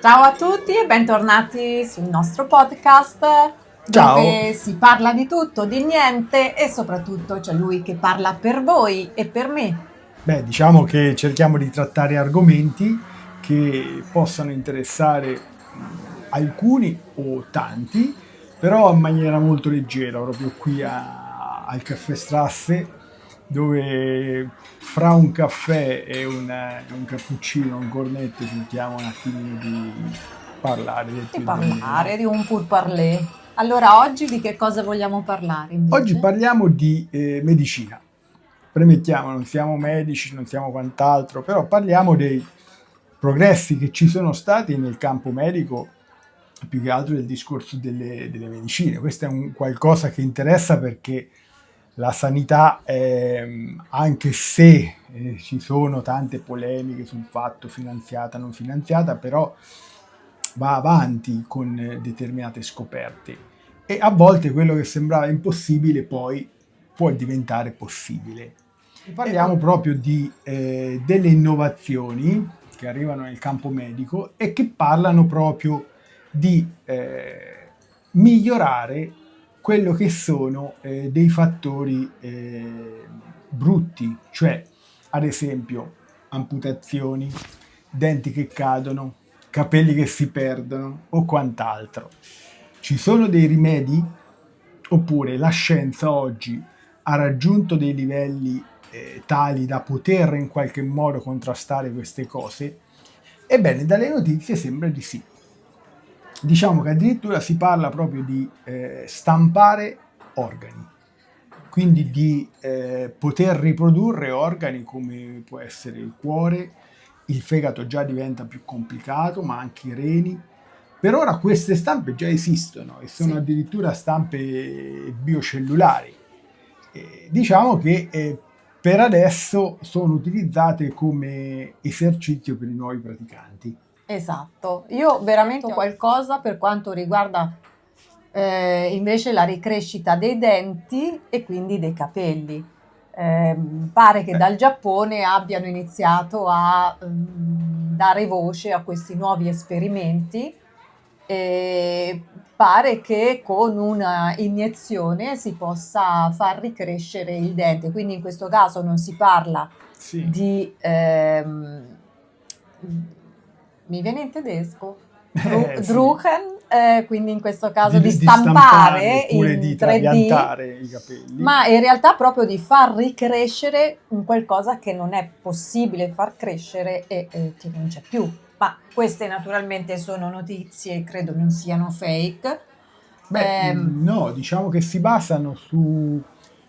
Ciao a tutti e bentornati sul nostro podcast Ciao. dove si parla di tutto, di niente e soprattutto c'è lui che parla per voi e per me. Beh, diciamo che cerchiamo di trattare argomenti che possano interessare alcuni o tanti, però in maniera molto leggera, proprio qui al Caffè Strasse, dove fra un caffè e un cappuccino, un cornetto, cerchiamo un attimino di parlare del Di più e del parlare meno. di un pourparlers. Allora, oggi di che cosa vogliamo parlare Oggi invece? parliamo di medicina. Premettiamo, non siamo medici, non siamo quant'altro, però parliamo dei progressi che ci sono stati nel campo medico, più che altro del discorso delle medicine. Questo è un qualcosa che interessa perché la sanità, anche se ci sono tante polemiche sul fatto finanziata, non finanziata, però va avanti con determinate scoperte e a volte quello che sembrava impossibile poi può diventare possibile. Parliamo proprio di delle innovazioni che arrivano nel campo medico e che parlano proprio di migliorare quello che sono dei fattori brutti, cioè ad esempio amputazioni, denti che cadono, capelli che si perdono o quant'altro. Ci sono dei rimedi? Oppure la scienza oggi ha raggiunto dei livelli tali da poter in qualche modo contrastare queste cose? Ebbene, dalle notizie sembra di sì. Diciamo che addirittura si parla proprio di stampare organi, quindi di poter riprodurre organi come può essere il cuore, il fegato già diventa più complicato, ma anche i reni. Per ora queste stampe già esistono e sono Sì. addirittura stampe biocellulari. Diciamo che per adesso sono utilizzate come esercizio per i nuovi praticanti. Esatto, io veramente ho qualcosa per quanto riguarda invece la ricrescita dei denti e quindi dei capelli. Pare che dal Giappone abbiano iniziato a dare voce a questi nuovi esperimenti e pare che con una iniezione si possa far ricrescere il dente, quindi in questo caso non si parla Sì. di mi viene in tedesco Sì. Drucken, quindi in questo caso di Di stampare stampare oppure di in 3D, trapiantare i capelli. ma in realtà proprio di far ricrescere un qualcosa che non è possibile far crescere e che non c'è più. Ma queste naturalmente sono notizie, credo non siano fake. Beh, no, diciamo che si basano su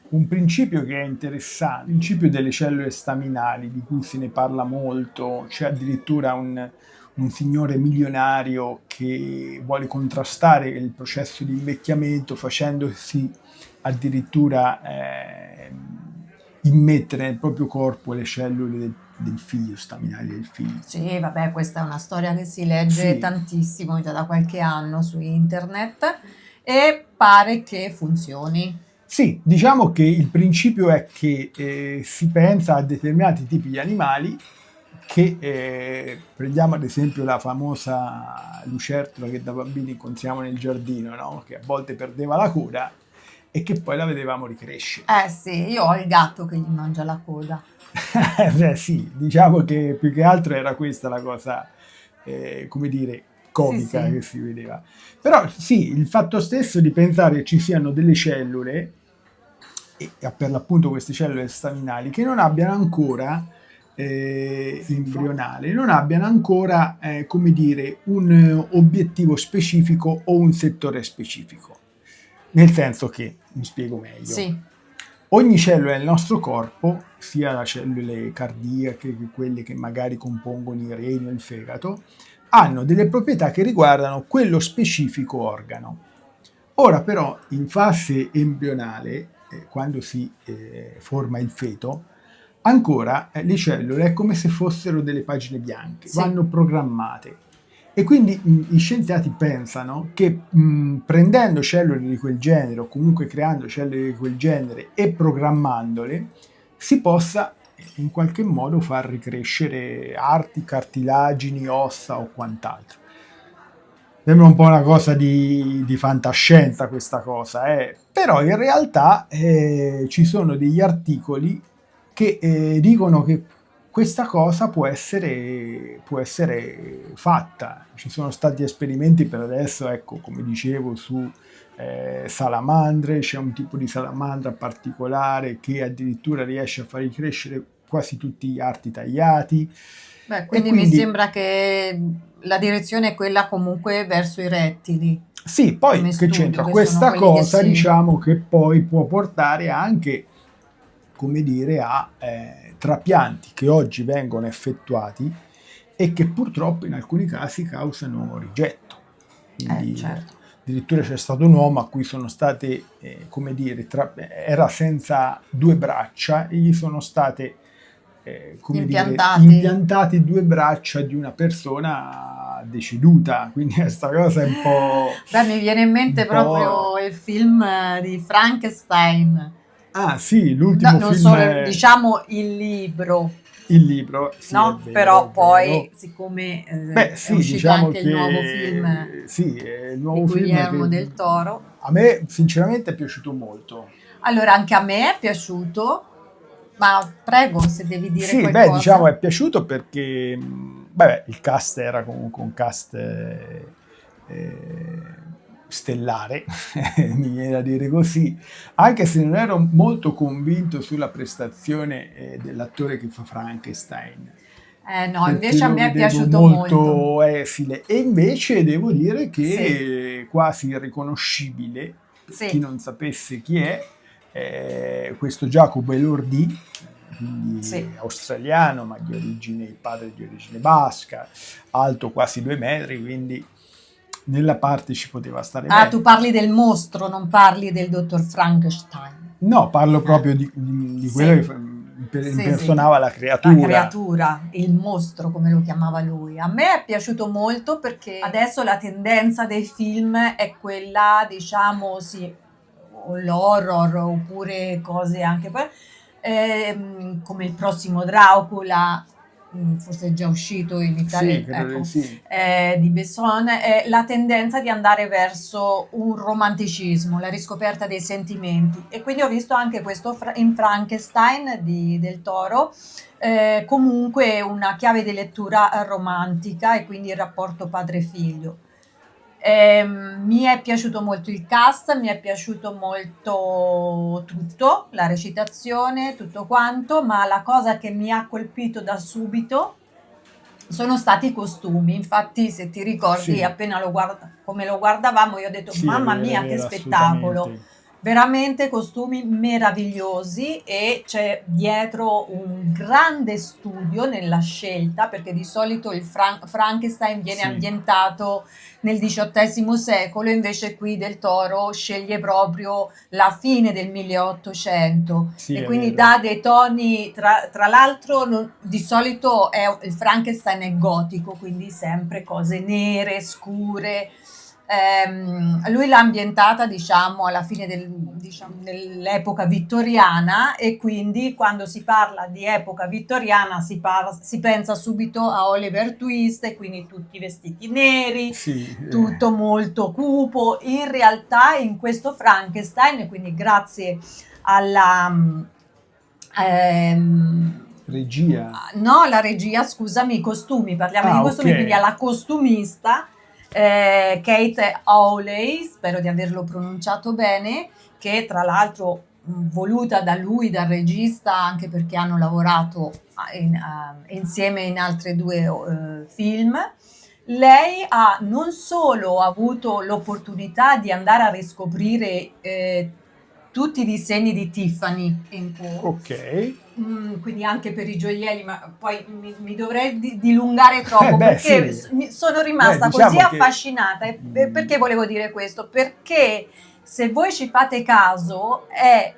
un principio che è interessante, il principio delle cellule staminali, di cui se ne parla molto. C'è addirittura un signore milionario che vuole contrastare il processo di invecchiamento facendosi addirittura immettere nel proprio corpo le cellule del figlio, staminali del figlio. Sì, vabbè, questa è una storia che si legge Sì. tantissimo già da qualche anno su internet e pare che funzioni. Sì, diciamo che il principio è che si pensa a determinati tipi di animali che prendiamo ad esempio la famosa lucertola che da bambini incontriamo nel giardino, no? Che a volte perdeva la coda e che poi la vedevamo ricrescere. Eh sì, io ho il gatto che gli mangia la coda. Beh, sì, diciamo che più che altro era questa la cosa, come dire, Sì, comica sì. che si vedeva. Però sì, il fatto stesso di pensare che ci siano delle cellule, e per l'appunto queste cellule staminali, che non abbiano ancora, embrionale, non abbiano ancora, come dire, un obiettivo specifico o un settore specifico. Nel senso che, mi spiego meglio, Sì. ogni cellula del nostro corpo, sia le cellule cardiache che quelle che magari compongono i reni o il fegato, hanno delle proprietà che riguardano quello specifico organo. Ora però in fase embrionale, quando si forma il feto, ancora le cellule è come se fossero delle pagine bianche, Sì. vanno programmate. E quindi gli scienziati pensano che prendendo cellule di quel genere o comunque creando cellule di quel genere e programmandole, si possa in qualche modo far ricrescere arti, cartilagini, ossa o quant'altro. Sembra un po' una cosa di fantascienza questa cosa, però in realtà ci sono degli articoli che dicono che questa cosa può essere fatta. Ci sono stati esperimenti per adesso, ecco, come dicevo, su salamandre, c'è un tipo di salamandra particolare che addirittura riesce a far ricrescere quasi tutti gli arti tagliati. Beh, E quindi mi quindi sembra che la direzione è quella comunque verso i rettili, sì, poi come che studio, c'entra? che sono Questa quelli che cosa si... diciamo che poi può portare anche, come dire, a trapianti che oggi vengono effettuati e che purtroppo in alcuni casi causano rigetto. Quindi certo. addirittura c'è stato un uomo a cui sono state, come dire, era senza due braccia e gli sono state, come dire, Impiantati. impiantate due braccia di una persona deceduta. Quindi questa cosa è Beh, mi viene in un mente po'... proprio il film di Frankenstein. Ah sì, No, l'ultimo non film solo, è diciamo il libro, il libro, sì, no? è Però vero. poi, siccome Beh, è sì, uscito diciamo anche il nuovo film che sì, è il di nuovo film Guillermo che del Toro, a me sinceramente è piaciuto molto. allora anche a me è piaciuto, ma prego se devi dire Sì, beh, diciamo qualcosa. è piaciuto perché beh, il cast era comunque un cast stellare, mi viene da dire così, anche se non ero molto convinto sulla prestazione dell'attore che fa Frankenstein, No, perché invece a lo me è vedevo piaciuto molto. molto esile e invece devo dire Sì, che è quasi irriconoscibile per chi sì, non sapesse chi è questo Jacopo Elordi, quindi sì. australiano ma di origine, il padre di origine basca, alto quasi 2 metri, quindi nella parte ci poteva stare Ah, tu bene. parli del mostro, non parli del dottor Frankenstein. No, parlo proprio Eh, di quello sì, che sì, sì. impersonava la La creatura. creatura, il mostro, come lo chiamava lui. A me è piaciuto molto perché adesso la tendenza dei film è quella, diciamo, sì, o l'horror oppure cose anche come il prossimo Dracula, forse è già uscito in Sì, Italia, credo di ecco, sì. di Besson, è la tendenza di andare verso un romanticismo, la riscoperta dei sentimenti. E quindi ho visto anche questo in Frankenstein del Toro, comunque una chiave di lettura romantica e quindi il rapporto padre-figlio. Mi è piaciuto molto il cast, mi è piaciuto molto tutto, la recitazione, tutto quanto, ma la cosa che mi ha colpito da subito sono stati i costumi. Infatti, se ti ricordi, Sì, appena come lo guardavamo, io ho detto, sì, mamma è mia, che vero, spettacolo! assolutamente. Veramente costumi meravigliosi e c'è dietro un grande studio nella scelta, perché di solito il Frankenstein viene Sì, ambientato nel XVIII secolo, invece qui Del Toro sceglie proprio la fine del 1800 sì, e è quindi vero. dà dei toni, tra l'altro di solito il Frankenstein è gotico, quindi sempre cose nere, scure. Lui l'ha ambientata, diciamo, alla fine diciamo, dell'epoca vittoriana e quindi quando si parla di epoca vittoriana si pensa subito a Oliver Twist e quindi tutti vestiti neri, Sì, tutto molto cupo. In realtà in questo Frankenstein, e quindi grazie alla... regia. no, la regia, scusami, i costumi, parliamo di Ah, ok. costumi, quindi alla costumista Kate Hawley, spero di averlo pronunciato bene, che tra l'altro voluta da lui, dal regista, anche perché hanno lavorato insieme in altri due film. Lei ha non solo avuto l'opportunità di andare a riscoprire tutti i disegni di Tiffany Co., Ok. quindi anche per i gioielli, ma poi mi dovrei dilungare troppo Beh, perché sì. sono Beh, rimasta così diciamo che... affascinata. E mm, perché volevo dire questo? Perché se voi ci fate caso è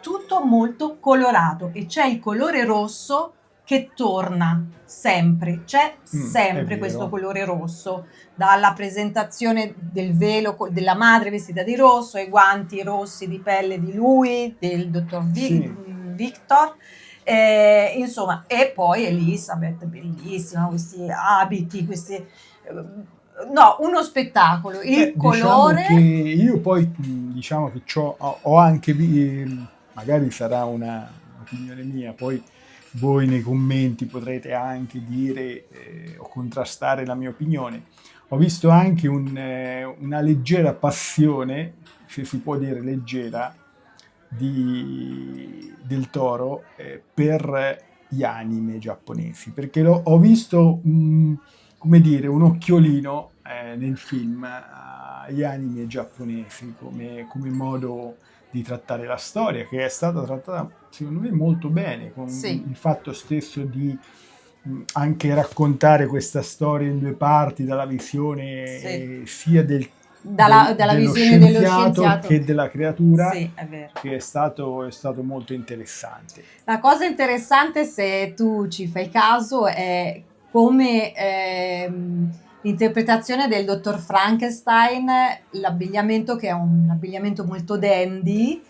tutto molto colorato e c'è il colore rosso che torna sempre, c'è è sempre questo vero. colore rosso, dalla presentazione del velo della madre vestita di rosso, ai guanti rossi di pelle di lui, del dottor Sì. Victor, insomma, e poi Elizabeth, bellissima, questi abiti, questi No, uno spettacolo, il colore. Diciamo che io poi diciamo che ho anche, magari sarà un'opinione mia, poi voi nei commenti potrete anche dire o contrastare la mia opinione. Ho visto anche una leggera passione, se si può dire leggera, del Toro per gli anime giapponesi, perché ho visto come dire, un occhiolino nel film agli anime giapponesi come modo di trattare la storia, che è stata trattata secondo me molto bene, con il fatto stesso di anche raccontare questa storia in due parti, dalla visione sia dalla visione dello scienziato che della creatura, sì, è vero. Che è stato molto interessante. La cosa interessante, se tu ci fai caso, è come l'interpretazione del dottor Frankenstein, l'abbigliamento, che è un abbigliamento molto dandy,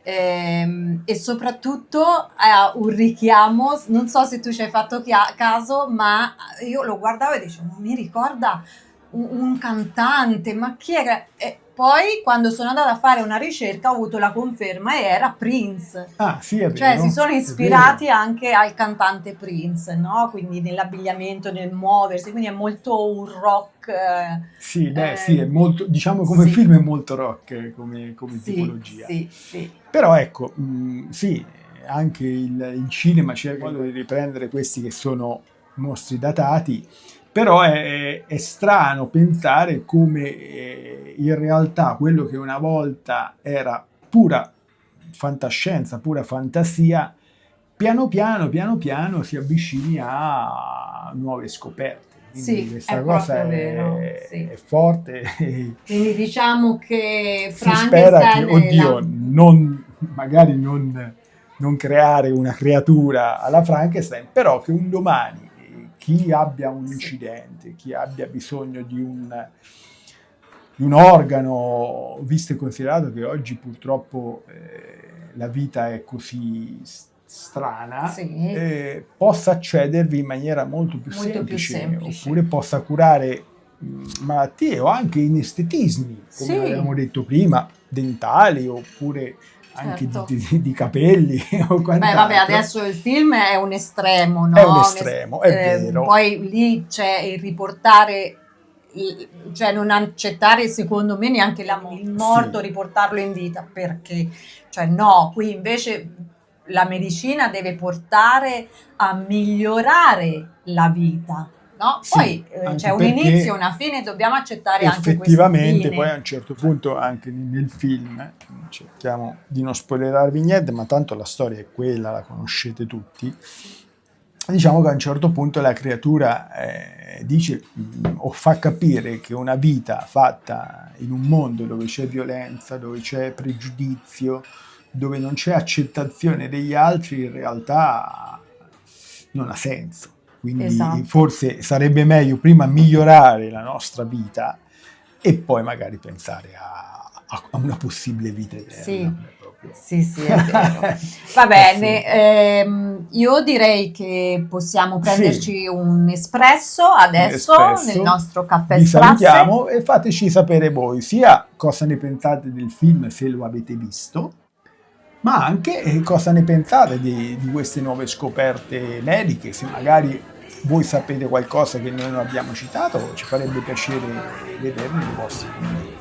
e soprattutto ha un richiamo, non so se tu ci hai fatto caso, ma io lo guardavo e dicevo, mi ricorda un cantante, ma chi era? E poi quando sono andata a fare una ricerca ho avuto la conferma e era Prince. Ah, sì, è vero. Cioè si sono ispirati anche al cantante Prince, no? Quindi nell'abbigliamento, nel muoversi, quindi è molto un rock. Sì, sì, è molto, diciamo come film è molto rock come tipologia. Sì. Però ecco, sì, anche il cinema cerca di riprendere questi che sono mostri datati, però è strano pensare come in realtà quello che una volta era pura fantascienza, pura fantasia, piano piano si avvicini a nuove scoperte. Quindi questa cosa è forte. Quindi diciamo che si spera che, magari non creare una creatura alla Frankenstein, però che un domani chi abbia un incidente, chi abbia bisogno di un organo, visto e considerato che oggi purtroppo la vita è così strana, possa accedervi in maniera molto più semplice, oppure possa curare malattie o anche inestetismi, come avevamo detto prima, dentali, oppure anche di capelli o quant'altro. Beh, vabbè, adesso il film è un estremo, no? È un estremo, è vero. Poi lì c'è il riportare, cioè non accettare secondo me neanche il morto, riportarlo in vita, perché, cioè no, qui invece la medicina deve portare a migliorare la vita. No? Poi c'è un inizio, una fine, dobbiamo accettare anche questa fine. Effettivamente poi a un certo punto anche nel film, cerchiamo di non spoilerarvi niente, ma tanto la storia è quella, la conoscete tutti, diciamo che a un certo punto la creatura dice o fa capire che una vita fatta in un mondo dove c'è violenza, dove c'è pregiudizio, dove non c'è accettazione degli altri, in realtà non ha senso. Quindi forse sarebbe meglio prima migliorare la nostra vita e poi magari pensare a una possibile vita eterna. Sì, è vero. Va bene, io direi che possiamo prenderci un espresso adesso nel nostro caffè. Vi salutiamo e fateci sapere voi sia cosa ne pensate del film, se lo avete visto, ma anche cosa ne pensate di queste nuove scoperte mediche. Se magari voi sapete qualcosa che noi non abbiamo citato, ci farebbe piacere vederne i vostri commenti.